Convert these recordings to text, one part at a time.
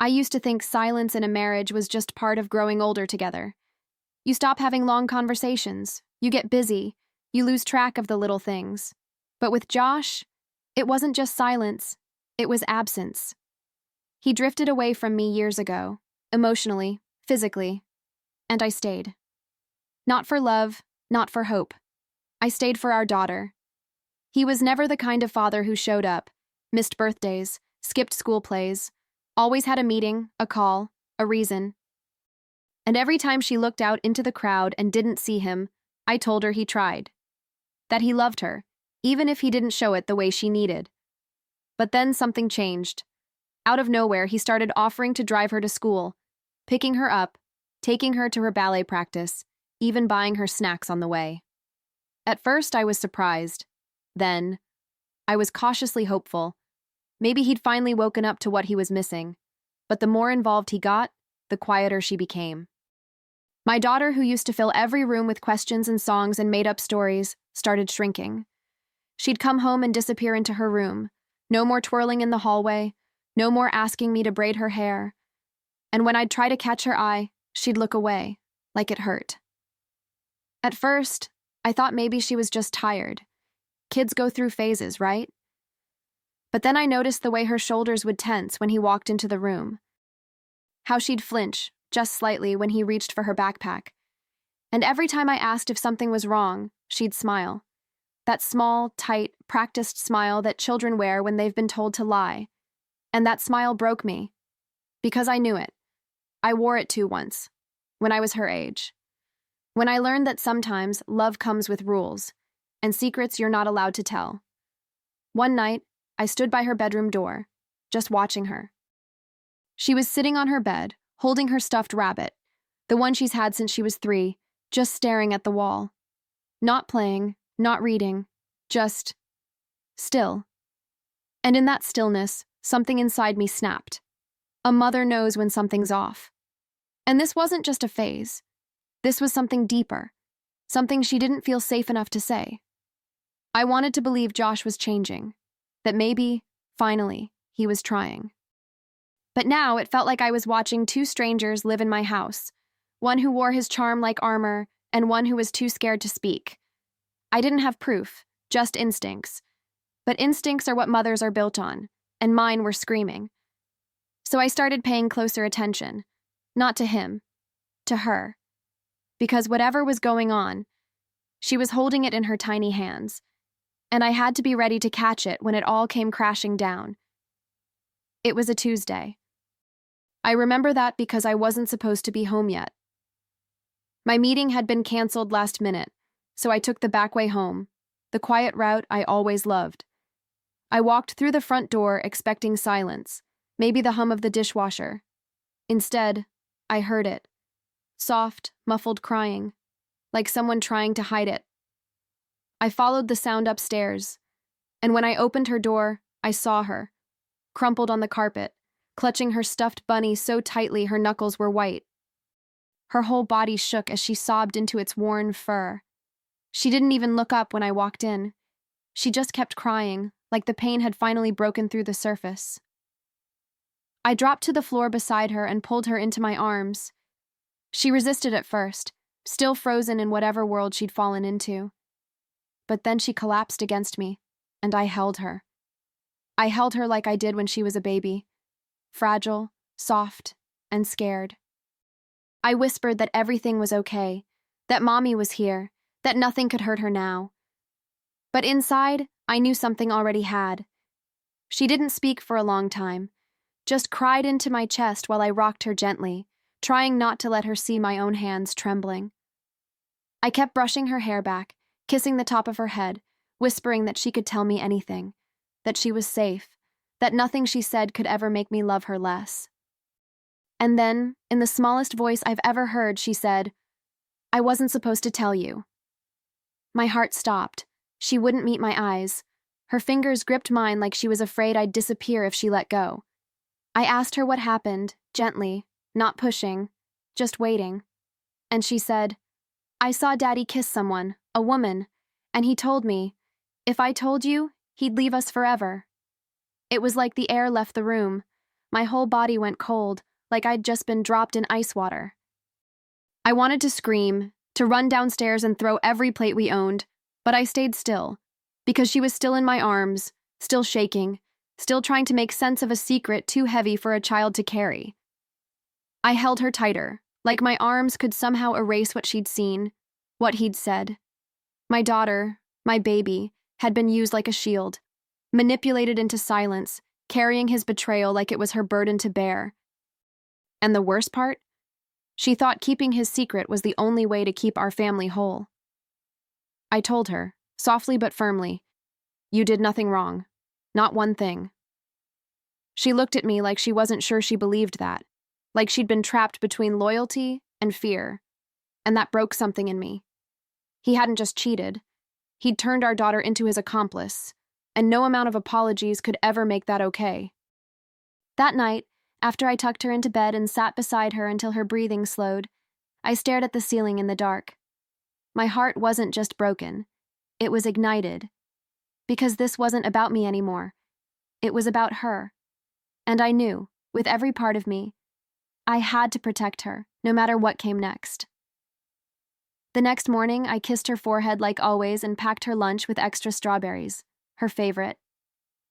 I used to think silence in a marriage was just part of growing older together. You stop having long conversations, you get busy, you lose track of the little things. But with Josh, it wasn't just silence, it was absence. He drifted away from me years ago, emotionally, physically, and I stayed. Not for love, not for hope. I stayed for our daughter. He was never the kind of father who showed up, missed birthdays, skipped school plays, always had a meeting, a call, a reason. And every time she looked out into the crowd and didn't see him, I told her he tried. That he loved her, even if he didn't show it the way she needed. But then something changed. Out of nowhere, he started offering to drive her to school, picking her up, taking her to her ballet practice, even buying her snacks on the way. At first, I was surprised. Then, I was cautiously hopeful. Maybe he'd finally woken up to what he was missing. But the more involved he got, the quieter she became. My daughter, who used to fill every room with questions and songs and made-up stories, started shrinking. She'd come home and disappear into her room. No more twirling in the hallway, no more asking me to braid her hair. And when I'd try to catch her eye, she'd look away, like it hurt. At first, I thought maybe she was just tired. Kids go through phases, right? But then I noticed the way her shoulders would tense when he walked into the room. How she'd flinch, just slightly, when he reached for her backpack. And every time I asked if something was wrong, she'd smile. That small, tight, practiced smile that children wear when they've been told to lie. And that smile broke me. Because I knew it. I wore it too once, when I was her age. When I learned that sometimes love comes with rules, and secrets you're not allowed to tell. One night, I stood by her bedroom door, just watching her. She was sitting on her bed, holding her stuffed rabbit, the one she's had since she was 3, just staring at the wall. Not playing, not reading, just still. And in that stillness, something inside me snapped. A mother knows when something's off. And this wasn't just a phase. This was something deeper, something she didn't feel safe enough to say. I wanted to believe Josh was changing, that maybe, finally, he was trying. But now it felt like I was watching 2 strangers live in my house, one who wore his charm like armor and one who was too scared to speak. I didn't have proof, just instincts. But instincts are what mothers are built on, and mine were screaming. So I started paying closer attention, not to him, to her. Because whatever was going on, she was holding it in her tiny hands, and I had to be ready to catch it when it all came crashing down. It was a Tuesday. I remember that because I wasn't supposed to be home yet. My meeting had been canceled last minute, so I took the back way home, the quiet route I always loved. I walked through the front door expecting silence, maybe the hum of the dishwasher. Instead, I heard it. Soft, muffled crying, like someone trying to hide it. I followed the sound upstairs, and when I opened her door, I saw her, crumpled on the carpet, clutching her stuffed bunny so tightly her knuckles were white. Her whole body shook as she sobbed into its worn fur. She didn't even look up when I walked in. She just kept crying, like the pain had finally broken through the surface. I dropped to the floor beside her and pulled her into my arms. She resisted at first, still frozen in whatever world she'd fallen into. But then she collapsed against me, and I held her. I held her like I did when she was a baby, fragile, soft, and scared. I whispered that everything was okay, that Mommy was here, that nothing could hurt her now. But inside, I knew something already had. She didn't speak for a long time, just cried into my chest while I rocked her gently, trying not to let her see my own hands trembling. I kept brushing her hair back, kissing the top of her head, whispering that she could tell me anything, that she was safe, that nothing she said could ever make me love her less. And then, in the smallest voice I've ever heard, she said, "I wasn't supposed to tell you." My heart stopped. She wouldn't meet my eyes. Her fingers gripped mine like she was afraid I'd disappear if she let go. I asked her what happened, gently, not pushing, just waiting. And she said, "I saw Daddy kiss someone, a woman, and he told me, if I told you, he'd leave us forever." It was like the air left the room, My whole body went cold, like I'd just been dropped in ice water. I wanted to scream, to run downstairs and throw every plate we owned, but I stayed still, because she was still in my arms, still shaking, still trying to make sense of a secret too heavy for a child to carry. I held her tighter, like my arms could somehow erase what she'd seen, what he'd said. My daughter, my baby, had been used like a shield, manipulated into silence, carrying his betrayal like it was her burden to bear. And the worst part? She thought keeping his secret was the only way to keep our family whole. I told her, softly but firmly, "You did nothing wrong. Not one thing." She looked at me like she wasn't sure she believed that, like she'd been trapped between loyalty and fear, and that broke something in me. He hadn't just cheated. He'd turned our daughter into his accomplice, and no amount of apologies could ever make that okay. That night, after I tucked her into bed and sat beside her until her breathing slowed, I stared at the ceiling in the dark. My heart wasn't just broken. It was ignited. Because this wasn't about me anymore. It was about her. And I knew, with every part of me, I had to protect her, no matter what came next. The next morning, I kissed her forehead like always and packed her lunch with extra strawberries, her favorite.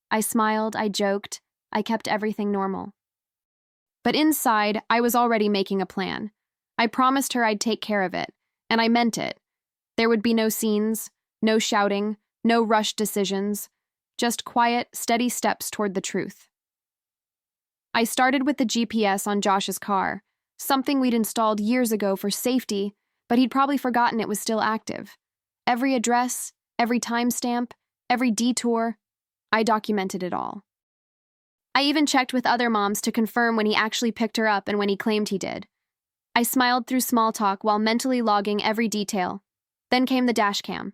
I smiled, I joked, I kept everything normal. But inside, I was already making a plan. I promised her I'd take care of it, and I meant it. There would be no scenes, no shouting, no rushed decisions, just quiet, steady steps toward the truth. I started with the GPS on Josh's car, something we'd installed years ago for safety, but he'd probably forgotten it was still active. Every address, every timestamp, every detour, I documented it all. I even checked with other moms to confirm when he actually picked her up and when he claimed he did. I smiled through small talk while mentally logging every detail. Then came the dashcam.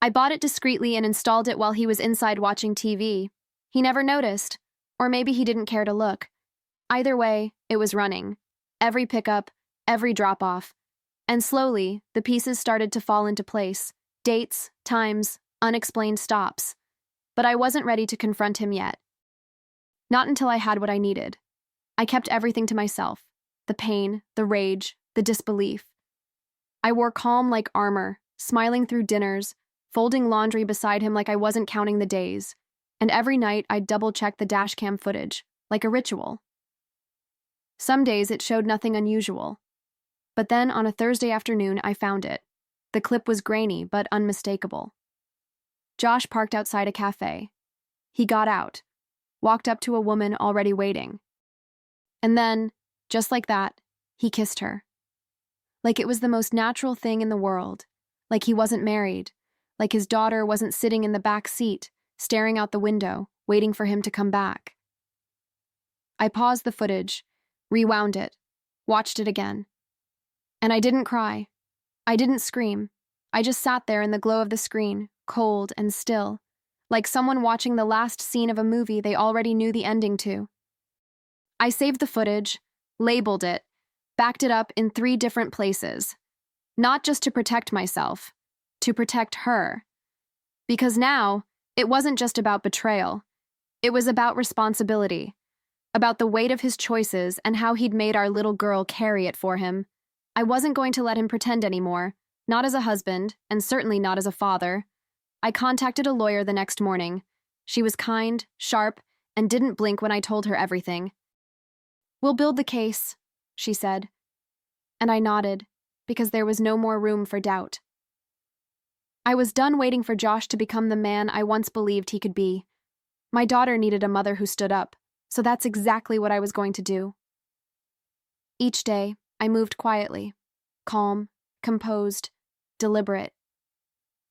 I bought it discreetly and installed it while he was inside watching TV. He never noticed, or maybe he didn't care to look. Either way, it was running. Every pickup, every drop-off. And slowly, the pieces started to fall into place. Dates, times, unexplained stops. But I wasn't ready to confront him yet. Not until I had what I needed. I kept everything to myself. The pain, the rage, the disbelief. I wore calm like armor, smiling through dinners, folding laundry beside him like I wasn't counting the days. And every night I'd double-check the dashcam footage, like a ritual. Some days it showed nothing unusual. But then on a Thursday afternoon I found it. The clip was grainy but unmistakable. Josh parked outside a cafe. He got out, walked up to a woman already waiting. And then, just like that, he kissed her. Like it was the most natural thing in the world. Like he wasn't married. Like his daughter wasn't sitting in the back seat, staring out the window, waiting for him to come back. I paused the footage, rewound it, watched it again. And I didn't cry. I didn't scream. I just sat there in the glow of the screen, cold and still, like someone watching the last scene of a movie they already knew the ending to. I saved the footage, labeled it, backed it up in 3 different places. Not just to protect myself, to protect her. Because now, it wasn't just about betrayal. It was about responsibility, about the weight of his choices and how he'd made our little girl carry it for him. I wasn't going to let him pretend anymore, not as a husband, and certainly not as a father. I contacted a lawyer the next morning. She was kind, sharp, and didn't blink when I told her everything. "We'll build the case," she said. And I nodded, because there was no more room for doubt. I was done waiting for Josh to become the man I once believed he could be. My daughter needed a mother who stood up, so that's exactly what I was going to do. Each day, I moved quietly, calm, composed, deliberate.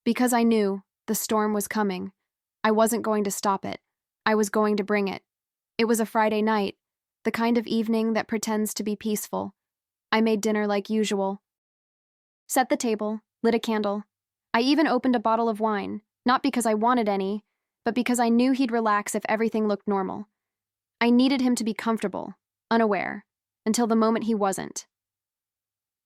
Because I knew the storm was coming. I wasn't going to stop it. I was going to bring it. It was a Friday night, the kind of evening that pretends to be peaceful. I made dinner like usual. Set the table, lit a candle. I even opened a bottle of wine, not because I wanted any, but because I knew he'd relax if everything looked normal. I needed him to be comfortable, unaware, until the moment he wasn't.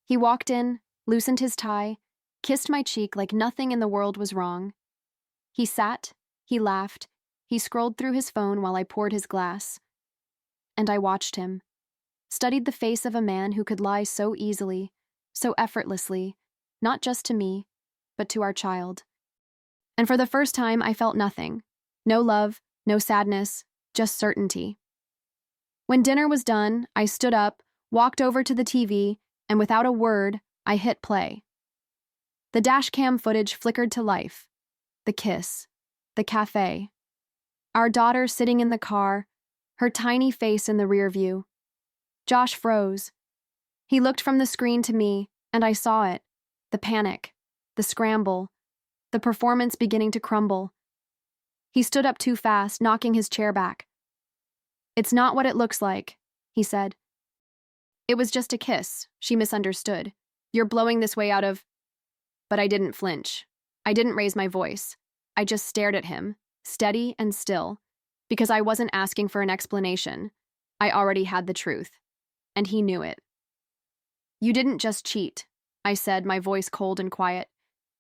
He walked in, loosened his tie, kissed my cheek like nothing in the world was wrong. He sat, he laughed, he scrolled through his phone while I poured his glass. and I watched him. Studied the face of a man who could lie so easily, so effortlessly, not just to me, but to our child. And for the first time, I felt nothing. No love, no sadness, just certainty. When dinner was done, I stood up, walked over to the TV, and without a word, I hit play. The dashcam footage flickered to life. The kiss. The cafe. Our daughter sitting in the car, her tiny face in the rear view. Josh froze. He looked from the screen to me, and I saw it. The panic. The scramble. The performance beginning to crumble. He stood up too fast, knocking his chair back. "It's not what it looks like," he said. "It was just a kiss," she misunderstood. "You're blowing this way out of—" But I didn't flinch. I didn't raise my voice. I just stared at him, steady and still, because I wasn't asking for an explanation. I already had the truth, and he knew it. "You didn't just cheat," I said, my voice cold and quiet.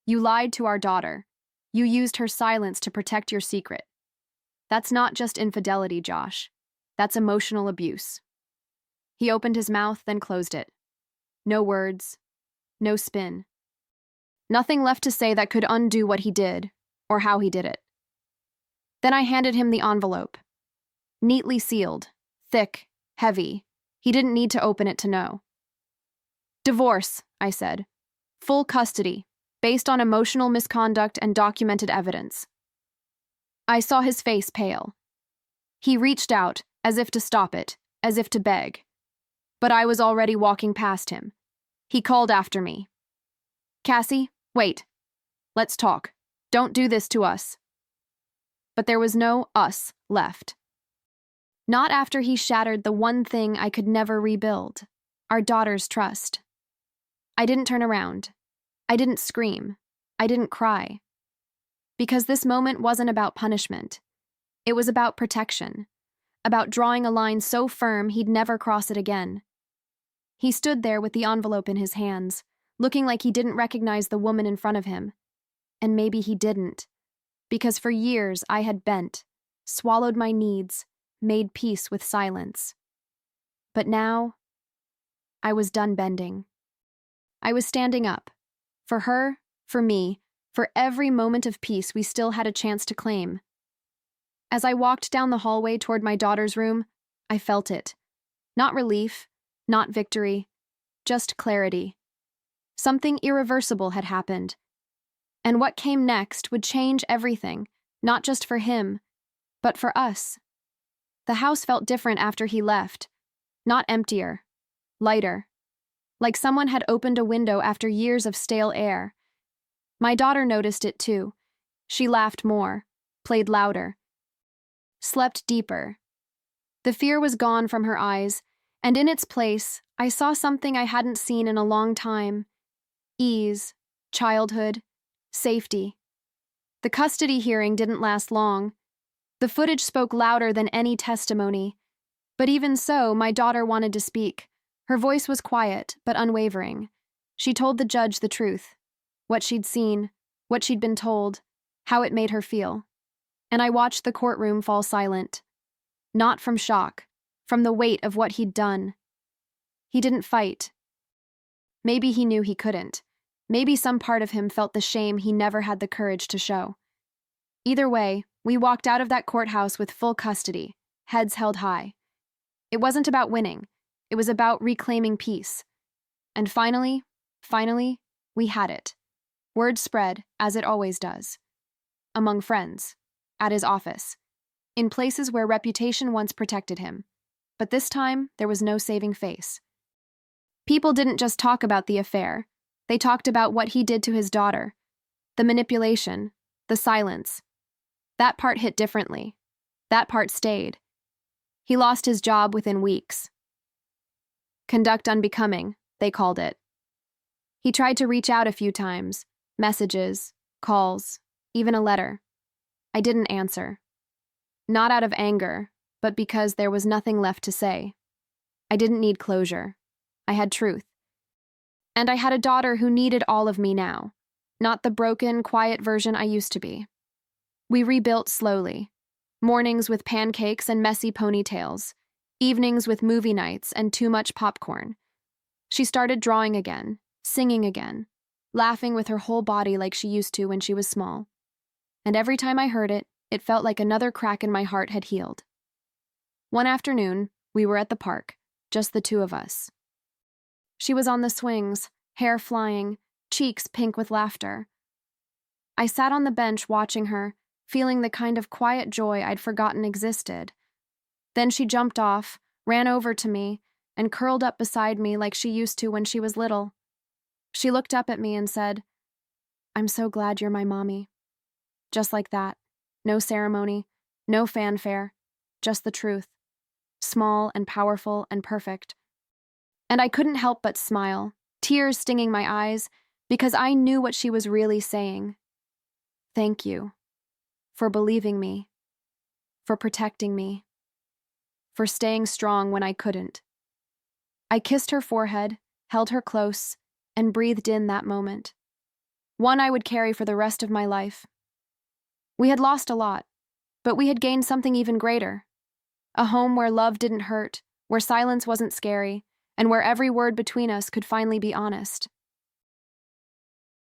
"You lied to our daughter. You used her silence to protect your secret. That's not just infidelity, Josh. That's emotional abuse." He opened his mouth, then closed it. No words, no spin. Nothing left to say that could undo what he did, or how he did it. Then I handed him the envelope. Neatly sealed, thick, heavy. He didn't need to open it to know. "Divorce," I said. "Full custody, based on emotional misconduct and documented evidence." I saw his face pale. He reached out, as if to stop it, as if to beg. But I was already walking past him. He called after me. "Cassie, wait. Let's talk. Don't do this to us." But there was no us left. Not after he shattered the one thing I could never rebuild, our daughter's trust. I didn't turn around. I didn't scream. I didn't cry. Because this moment wasn't about punishment. It was about protection. About drawing a line so firm he'd never cross it again. He stood there with the envelope in his hands, looking like he didn't recognize the woman in front of him. And maybe he didn't. Because for years I had bent, swallowed my needs, made peace with silence. But now, I was done bending. I was standing up. For her, for me, for every moment of peace we still had a chance to claim. As I walked down the hallway toward my daughter's room, I felt it. Not relief, not victory, just clarity. Something irreversible had happened. And what came next would change everything, not just for him, but for us. The house felt different after he left. Not emptier, lighter. Like someone had opened a window after years of stale air. My daughter noticed it too. She laughed more, played louder, slept deeper. The fear was gone from her eyes, and in its place, I saw something I hadn't seen in a long time. Ease, childhood, safety. The custody hearing didn't last long. The footage spoke louder than any testimony. But even so, my daughter wanted to speak. Her voice was quiet, but unwavering. She told the judge the truth. What she'd seen, what she'd been told, how it made her feel. And I watched the courtroom fall silent. Not from shock, from the weight of what he'd done. He didn't fight. Maybe he knew he couldn't. Maybe some part of him felt the shame he never had the courage to show. Either way, we walked out of that courthouse with full custody, heads held high. It wasn't about winning. It was about reclaiming peace. And finally, we had it. Word spread, as it always does. Among friends, at his office, in places where reputation once protected him. But this time, there was no saving face. People didn't just talk about the affair. They talked about what he did to his daughter. The manipulation, the silence. That part hit differently. That part stayed. He lost his job within weeks. Conduct unbecoming, they called it. He tried to reach out a few times. Messages, calls, even a letter. I didn't answer. Not out of anger, but because there was nothing left to say. I didn't need closure. I had truth. And I had a daughter who needed all of me now, not the broken, quiet version I used to be. We rebuilt slowly. Mornings with pancakes and messy ponytails. evenings with movie nights and too much popcorn. She started drawing again, singing again, laughing with her whole body like she used to when she was small. And every time I heard it, it felt like another crack in my heart had healed. One afternoon, we were at the park, just the two of us. She was on the swings, hair flying, cheeks pink with laughter. I sat on the bench watching her, feeling the kind of quiet joy I'd forgotten existed. Then she jumped off, ran over to me, and curled up beside me like she used to when she was little. She looked up at me and said, "I'm so glad you're my mommy." Just like that. No ceremony, no fanfare, just the truth. Small and powerful and perfect. And I couldn't help but smile, tears stinging my eyes, because I knew what she was really saying. Thank you. For believing me. For protecting me. For staying strong when I couldn't. I kissed her forehead, held her close, and breathed in that moment. One I would carry for the rest of my life. We had lost a lot, but we had gained something even greater. A home where love didn't hurt, where silence wasn't scary, and where every word between us could finally be honest.